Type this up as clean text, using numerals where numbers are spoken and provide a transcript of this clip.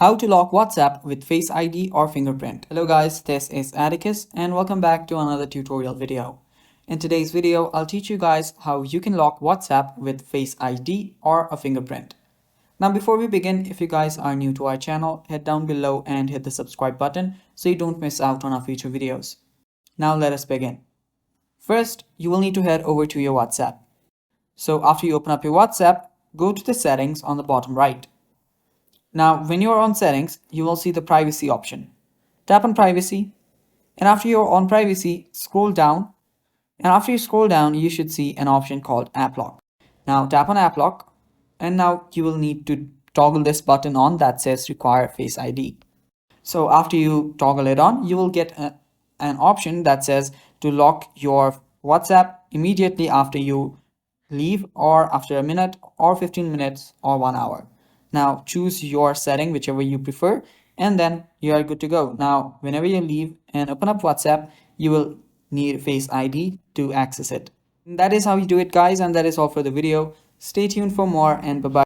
How to lock WhatsApp with Face ID or fingerprint. Hello guys, this is Atticus and welcome back to another tutorial video. In today's video, I'll teach you guys how you can lock WhatsApp with Face ID or a fingerprint. Now before we begin, if you guys are new to our channel, head down below and hit the subscribe button so you don't miss out on our future videos. Now let us begin. First, you will need to head over to your WhatsApp. So after you open up your WhatsApp, go to the settings on the bottom right. Now, when you're on settings, you will see the privacy option. Tap on privacy, and after you're on privacy, scroll down. And after you scroll down, you should see an option called app lock. Now tap on app lock, and now you will need to toggle this button on that says require Face ID. So after you toggle it on, you will get an option that says to lock your WhatsApp immediately after you leave, or after a minute, or 15 minutes, or 1 hour. Now choose your setting, whichever you prefer, and then you are good to go. Now, whenever you leave and open up WhatsApp, you will need Face ID to access it. That is how you do it, guys, and that is all for the video. Stay tuned for more, and bye-bye.